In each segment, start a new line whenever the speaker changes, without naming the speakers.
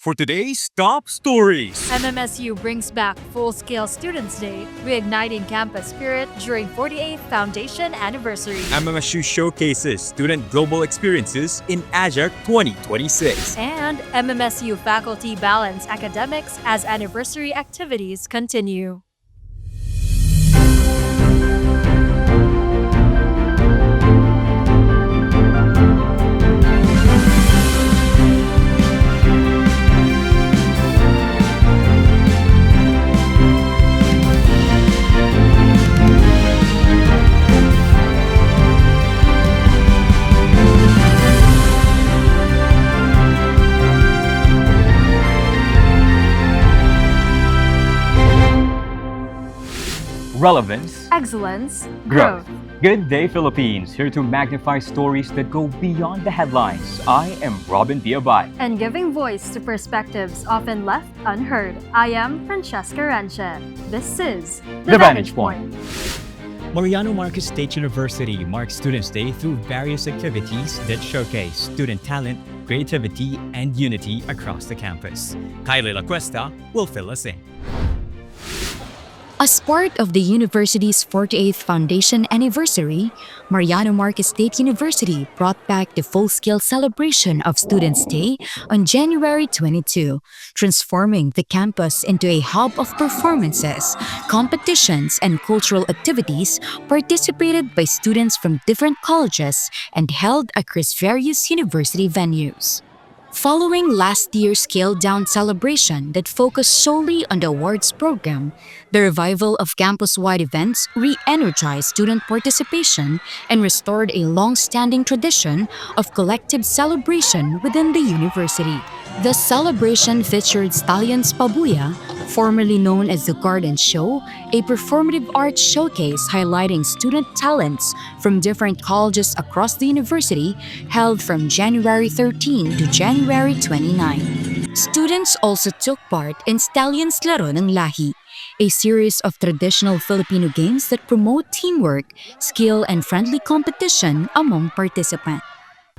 For today's top stories.
MMSU brings back full-scale Students' Day, reigniting campus spirit during 48th Foundation Anniversary.
MMSU showcases student global experiences in AJAC 2026.
And MMSU faculty balance academics as anniversary activities continue.
Relevance,
Excellence,
growth. Good day, Philippines. Here to magnify stories that go beyond the headlines. I am Robin Diabay.
and giving voice to perspectives often left unheard. I am Francesca Ranche. This is
The Vantage Point.
Mariano Marcos State University marks Students' Day through various activities that showcase student talent, creativity, and unity across the campus. Kylie La Cuesta will fill us in.
As part of the university's 48th foundation anniversary, Mariano Marcos State University brought back the full-scale celebration of Students' Day on January 22, transforming the campus into a hub of performances, competitions, and cultural activities participated by students from different colleges and held across various university venues. Following last year's scaled-down celebration that focused solely on the awards program, the revival of campus-wide events re-energized student participation and restored a long-standing tradition of collective celebration within the university. The celebration featured Stallions Pabuya, formerly known as the Garden Show, a performative arts showcase highlighting student talents from different colleges across the university, held from January 13 to January 29. Students also took part in Stallions Laro ng Lahi, a series of traditional Filipino games that promote teamwork, skill, and friendly competition among participants.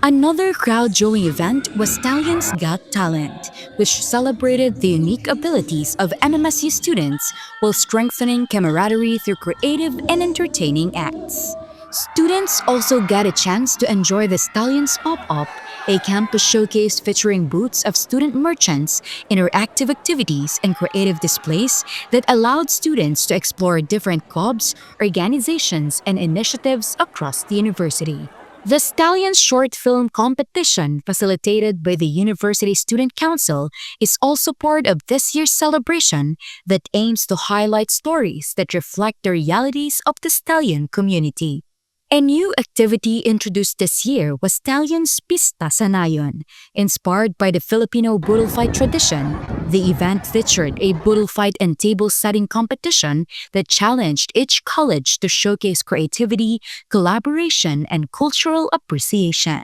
Another crowd-drawing event was Stallions Got Talent, which celebrated the unique abilities of MMSU students while strengthening camaraderie through creative and entertaining acts. Students also got a chance to enjoy the Stallions Pop-Up, a campus showcase featuring booths of student merchants, interactive activities, and creative displays that allowed students to explore different clubs, organizations, and initiatives across the university. The Stallions Short Film Competition, facilitated by the University Student Council, is also part of this year's celebration that aims to highlight stories that reflect the realities of the Stallion community. A new activity introduced this year was Stallions Pista sa Nayon. Inspired by the Filipino budol fight tradition, the event featured a budol fight and table setting competition that challenged each college to showcase creativity, collaboration, and cultural appreciation.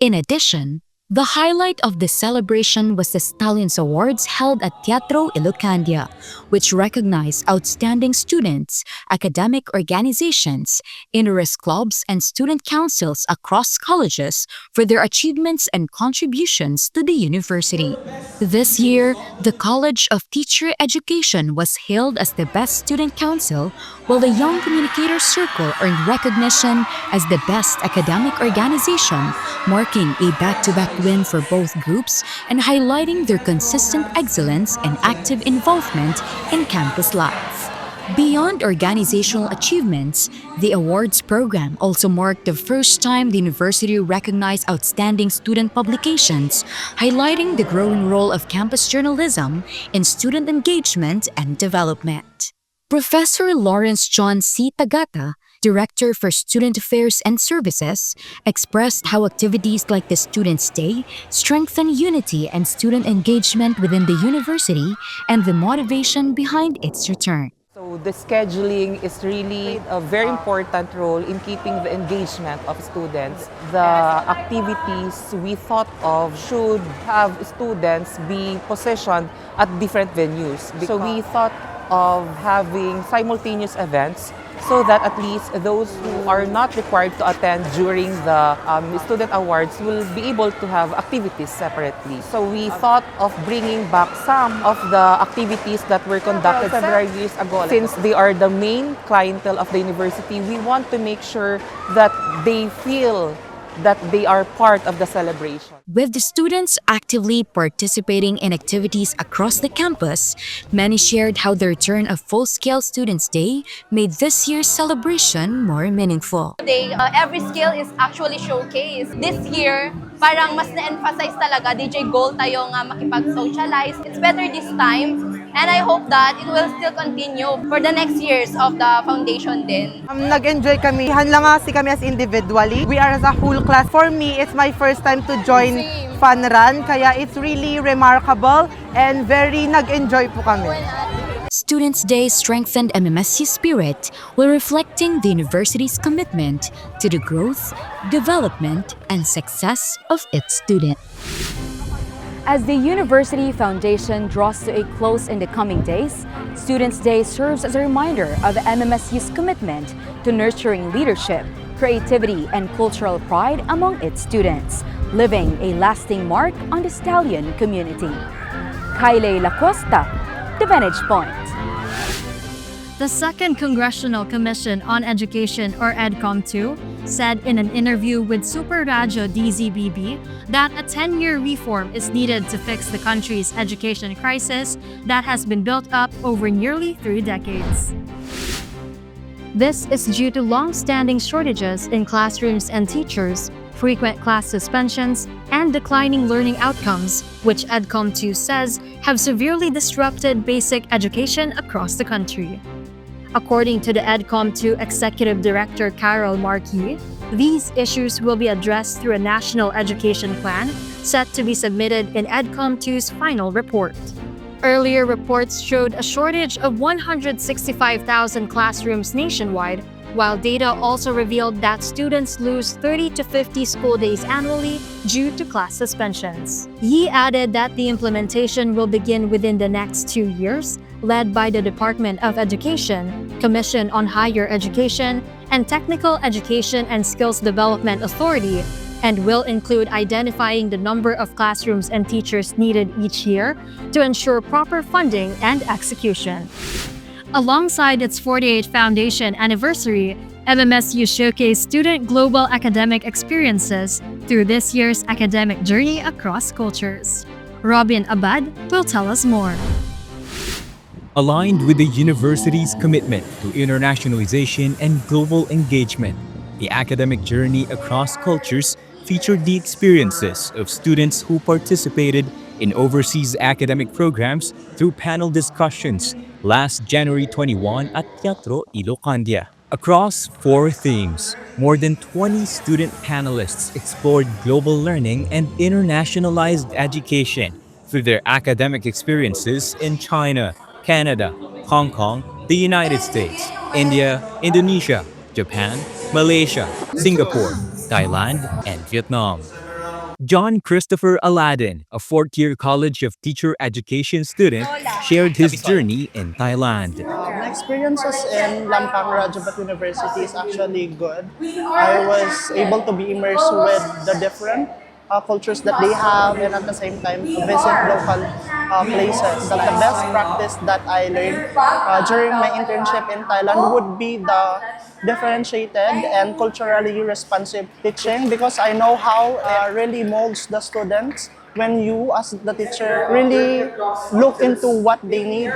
In addition, the highlight of the celebration was the Stallions Awards held at Teatro Ilocandia, which recognized outstanding students, academic organizations, interest clubs, and student councils across colleges for their achievements and contributions to the university. This year, the College of Teacher Education was hailed as the Best Student Council, while the Young Communicators Circle earned recognition as the Best Academic Organization, marking a back-to-back win for both groups and highlighting their consistent excellence and active involvement in campus life. Beyond organizational achievements, the awards program also marked the first time the university recognized outstanding student publications, highlighting the growing role of campus journalism in student engagement and development. Professor Lawrence John C. Tagata, Director for Student Affairs and Services, expressed how activities like the Students' Day strengthen unity and student engagement within the university and the motivation behind its return.
So the scheduling is really a very important role in keeping the engagement of students. The activities we thought of should have students be positioned at different venues. So we thought of having simultaneous events so that at least those who are not required to attend during the student awards will be able to have activities separately. So we thought of bringing back some of the activities that were conducted several years ago. Since they are the main clientele of the university, we want to make sure that they feel that they are part of the celebration.
With the students actively participating in activities across the campus, many shared how the return of Full-Scale Students' Day made this year's celebration more meaningful.
Every skill is actually showcased. This year, parang mas na-emphasize talaga, DJ goal tayo nga makipag-socialize. It's better this time, and I hope that it will still continue for the next years of the foundation din.
Nag-enjoy kami. Hanlang nga si kami as individually. We are as a whole class. For me, it's my first time to join Fun Run, kaya it's really remarkable and very nag-enjoy po kami.
Students' Day strengthened MMSU spirit while reflecting the university's commitment to the growth, development, and success of its students.
As the University Foundation draws to a close in the coming days, Students' Day serves as a reminder of MMSU's commitment to nurturing leadership, creativity, and cultural pride among its students, leaving a lasting mark on the Stallion community. Kyle Lacosta, The Vantage Point.
The Second Congressional Commission on Education, or EDCOM-2, said in an interview with Super Radio DZBB that a 10-year reform is needed to fix the country's education crisis that has been built up over nearly 3 decades. This is due to long-standing shortages in classrooms and teachers, frequent class suspensions, and declining learning outcomes, which EDCOM-2 says have severely disrupted basic education across the country. According to the EDCOM-2 Executive Director Carol Marquis, these issues will be addressed through a national education plan set to be submitted in EDCOM-2's final report. Earlier reports showed a shortage of 165,000 classrooms nationwide, while data also revealed that students lose 30 to 50 school days annually due to class suspensions. He added that the implementation will begin within the next 2 years, led by the Department of Education, Commission on Higher Education, and Technical Education and Skills Development Authority, and will include identifying the number of classrooms and teachers needed each year to ensure proper funding and execution. Alongside its 48th foundation anniversary, MMSU showcased student global academic experiences through this year's academic journey across cultures. Robin Abad will tell us more.
Aligned with the university's commitment to internationalization and global engagement, the academic journey across cultures featured the experiences of students who participated in overseas academic programs through panel discussions last January 21 at Teatro Ilocandia. Across 4 themes, more than 20 student panelists explored global learning and internationalized education through their academic experiences in China, Canada, Hong Kong, the United States, India, Indonesia, Japan, Malaysia, Singapore, Thailand, and Vietnam. John Christopher Aladdin, a 4th-year College of Teacher Education student, shared his journey in Thailand.
My experiences in Lampang Rajabat University is actually good. I was able to be immersed with the different cultures that they have, and at the same time visit local places. The best practice that I learned during my internship in Thailand would be the differentiated and culturally responsive teaching, because I know how it really molds the students when you as the teacher really look into what they need.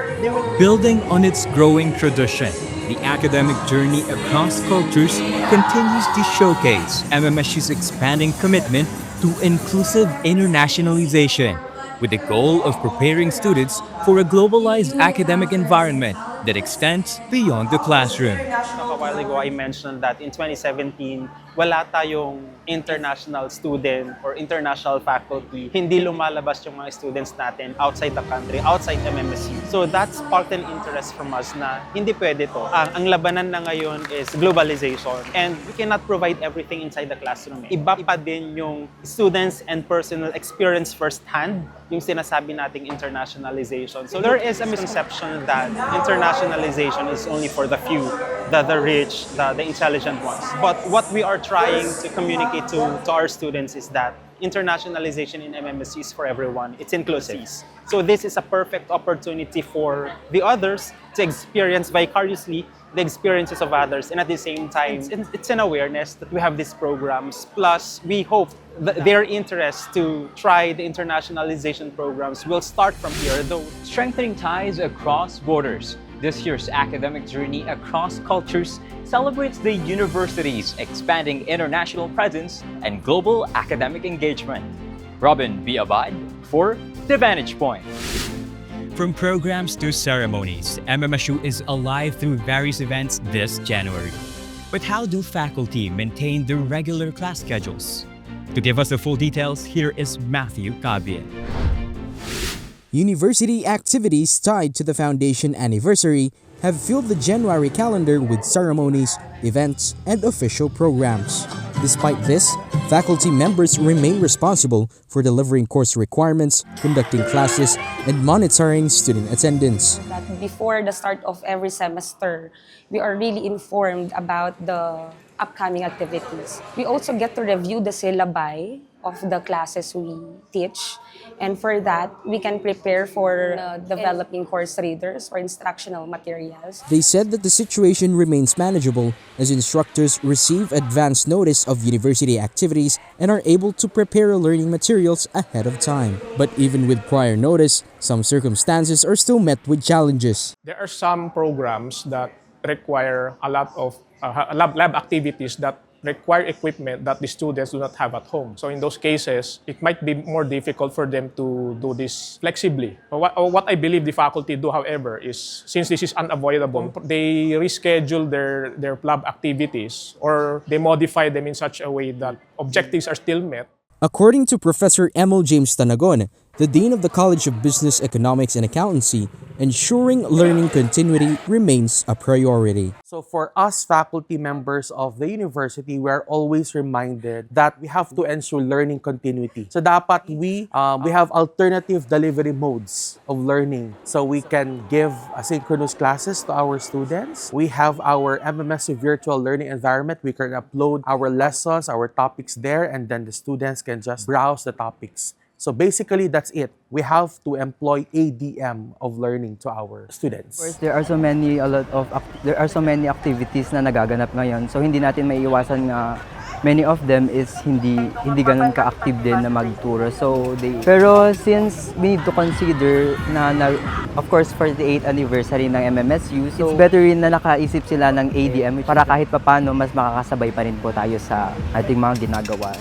Building on its growing tradition, the academic journey across cultures continues to showcase MMSU's expanding commitment to inclusive internationalization, with the goal of preparing students for a globalized academic environment that extends beyond the classroom.
A while ago, I mentioned that in 2017, wala tayong international student or international faculty, hindi lumalabas yung mga students natin outside the country, outside MMSU. So that's sparked an interest from us na hindi pwede to. Ang labanan na ngayon is globalization and we cannot provide everything inside the classroom. Iba pa din yung students and personal experience firsthand yung sinasabi nating internationalization. So there is a misconception that internationalization is only for the few, the rich, the intelligent ones. But what we are trying to communicate to our students is that internationalization in MMSU is for everyone. It's inclusive. So this is a perfect opportunity for the others to experience vicariously the experiences of others, and at the same time, it's an awareness that we have these programs. Plus, we hope that their interest to try the internationalization programs will start from here, though.
Strengthening ties across borders. This year's academic journey across cultures celebrates the university's expanding international presence and global academic engagement. Robin B. Abad for The Vantage Point.
From programs to ceremonies, MMSU is alive through various events this January. But how do faculty maintain their regular class schedules? To give us the full details, here is Matthew Cabie.
University activities tied to the foundation anniversary have filled the January calendar with ceremonies, events, and official programs. Despite this, faculty members remain responsible for delivering course requirements, conducting classes, and monitoring student attendance.
Before the start of every semester, we are really informed about the upcoming activities. We also get to review the syllabi of the classes we teach. And for that, we can prepare for developing course readers or instructional materials.
They said that the situation remains manageable as instructors receive advance notice of university activities and are able to prepare learning materials ahead of time. But even with prior notice, some circumstances are still met with challenges.
There are some programs that require a lot of lab activities that require equipment that the students do not have at home. So in those cases, it might be more difficult for them to do this flexibly. What I believe the faculty do, however, is since this is unavoidable, they reschedule their lab activities or they modify them in such a way that objectives are still met.
According to Professor Emil James Tanagon, the Dean of the College of Business, Economics, and Accountancy, ensuring learning continuity remains a priority.
So for us faculty members of the university, we are always reminded that we have to ensure learning continuity. So dapat we have alternative delivery modes of learning. So we can give asynchronous classes to our students. We have our MMSU virtual learning environment. We can upload our lessons, our topics there, and then the students can just browse the topics. So basically, that's it. We have to employ ADM of learning to our students.
Of course, there are so many activities na nagaganap ngayon. So hindi natin maiiwasan nga many of them is hindi ganun ka-active din na magturo. Pero since we need to consider na of course 48th anniversary ng MMSU, so it's better rin na nakaisip sila ng ADM para kahit papaano mas makakasabay pa rin po tayo sa ating mga ginagawa.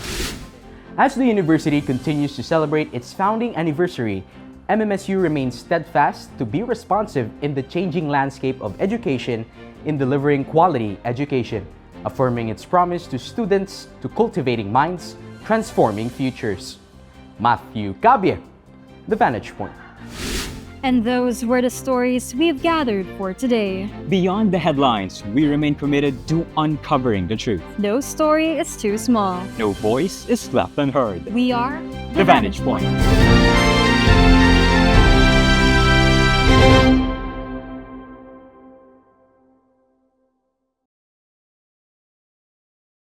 As the university continues to celebrate its founding anniversary, MMSU remains steadfast to be responsive in the changing landscape of education in delivering quality education, affirming its promise to students to cultivating minds, transforming futures. Matthew Cabie, The Vantage Point.
And those were the stories we've gathered for today.
Beyond the headlines, we remain committed to uncovering the truth.
No story is too small.
No voice is left unheard.
We are
The Vantage Point.